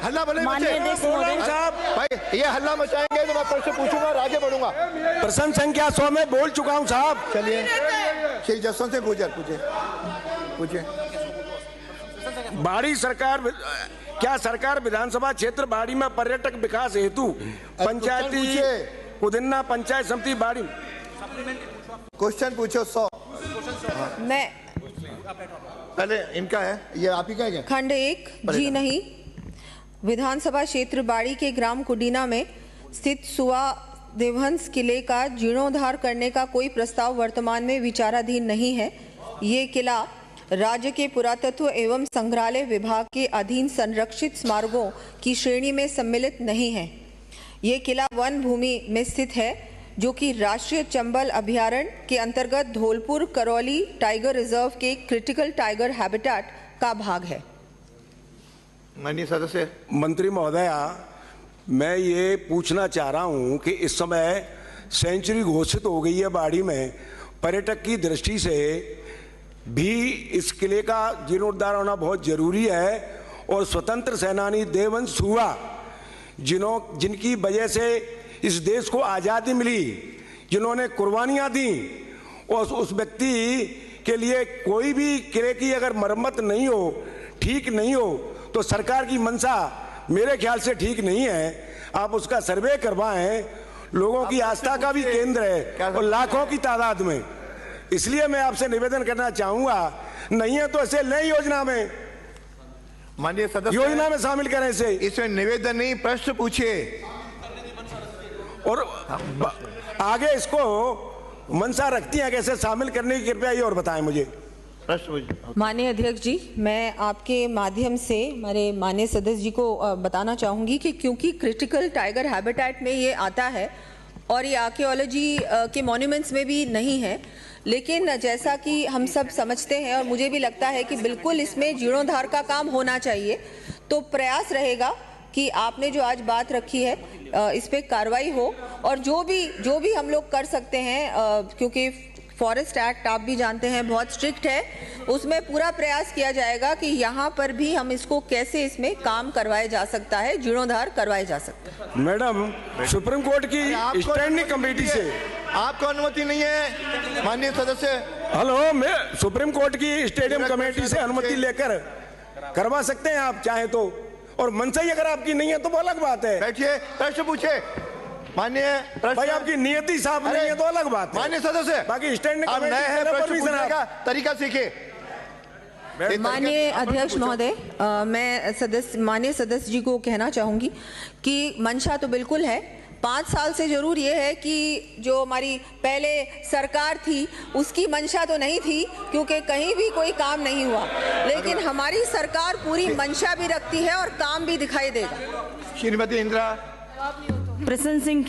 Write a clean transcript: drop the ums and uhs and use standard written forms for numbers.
हल्ला भले माननीय अध्यक्ष महोदय साहब भाई ये हल्ला मचाएंगे तो मैं प्रश्न पूछूंगा और आगे बढ़ूंगा। प्रश्न संख्या 100 में बोल चुका हूं साहब। चलिए श्री जसवंत से पूछे। बाड़ी सरकार क्या सरकार विधानसभा क्षेत्र बाड़ी में पर्यटक विकास हेतु पंचायती पुदिन्ना पंचायत समिति बाड़ी क्वेश्चन पूछो 100। मैं पहले इनका है, ये आप ही का है क्या? खंड 1 जी नहीं, विधानसभा क्षेत्र बाड़ी के ग्राम कुडीना में स्थित सुवा देवहंस किले का जीर्णोद्धार करने का कोई प्रस्ताव वर्तमान में विचाराधीन नहीं है। ये किला राज्य के पुरातत्व एवं संग्रहालय विभाग के अधीन संरक्षित स्मारकों की श्रेणी में सम्मिलित नहीं है। ये किला वन भूमि में स्थित है जो कि राष्ट्रीय चंबल अभयारण्य के अंतर्गत धौलपुर करौली टाइगर रिजर्व के क्रिटिकल टाइगर हैबिटेट का भाग है। माननीय सदस्य मंत्री महोदया, मैं ये पूछना चाह रहा हूं कि इस समय सेंचुरी घोषित हो गई है बाड़ी में, पर्यटक की दृष्टि से भी इस किले का जीर्णोद्धार होना बहुत जरूरी है और स्वतंत्र सेनानी देववंश सुवा जिनकी वजह से इस देश को आज़ादी मिली, जिन्होंने कुर्बानियां दी, और उस व्यक्ति के लिए कोई भी किले की अगर मरम्मत नहीं हो, ठीक नहीं हो, तो सरकार की मंशा मेरे ख्याल से ठीक नहीं है। आप उसका सर्वे करवाएं, लोगों की आस्था का भी केंद्र है और लाखों की तादाद में। इसलिए मैं आपसे निवेदन करना चाहूंगा, नहीं है तो इसे नई योजना में, माननीय सदस्य योजना में शामिल करें इसे। इसमें निवेदन नहीं, प्रश्न पूछिए और आगे इसको मंशा रखती है कैसे शामिल करने की, कृपया ये और बताएं मुझे। माननीय अध्यक्ष जी, मैं आपके माध्यम से हमारे माननीय सदस्य जी को बताना चाहूंगी कि क्योंकि क्रिटिकल टाइगर हैबिटेट में ये आता है और ये आर्कियोलॉजी के मॉन्यूमेंट्स में भी नहीं है, लेकिन जैसा कि हम सब समझते हैं और मुझे भी लगता है कि बिल्कुल इसमें जीर्णोद्धार का काम होना चाहिए, तो प्रयास रहेगा कि आपने जो आज बात रखी है इस पे कार्रवाई हो और जो भी हम लोग कर सकते हैं, क्योंकि फॉरेस्ट एक्ट आप भी जानते हैं बहुत स्ट्रिक्ट है, उसमें पूरा प्रयास किया जाएगा कि यहाँ पर भी हम इसको कैसे इसमें काम करवाया जा सकता है, जीर्णोद्धार करवाया जा सकता है। मैडम, सुप्रीम कोर्ट की स्टैंडिंग कमेटी से आपको अनुमति नहीं है माननीय सदस्य। हेलो, मैं सुप्रीम कोर्ट की स्टेडियम कमेटी से अनुमति लेकर करवा सकते हैं आप चाहे तो, और मंशा ही अगर आपकी नहीं है तो वो अलग बात है। बैठिए, प्रश्न पूछे माननीय। भाई आपकी नियति साफ नहीं है तो अलग बात है। माननीय सदस्य, बाकी स्टैंडिंग आप नए हैं, प्रश्न पूछने का तरीका सीखिए। माननीय अध्यक्ष महोदय, मैं माननीय सदस्य जी को कहना चाहूंगी कि मंशा तो बिल्कुल है। 5 साल से जरूर ये है कि जो हमारी पहले सरकार थी उसकी मंशा तो नहीं थी, क्योंकि कहीं भी कोई काम नहीं हुआ, लेकिन हमारी सरकार पूरी मंशा भी रखती है और काम भी दिखाई देगा। श्रीमती इंदिरा प्रसन्न सिंह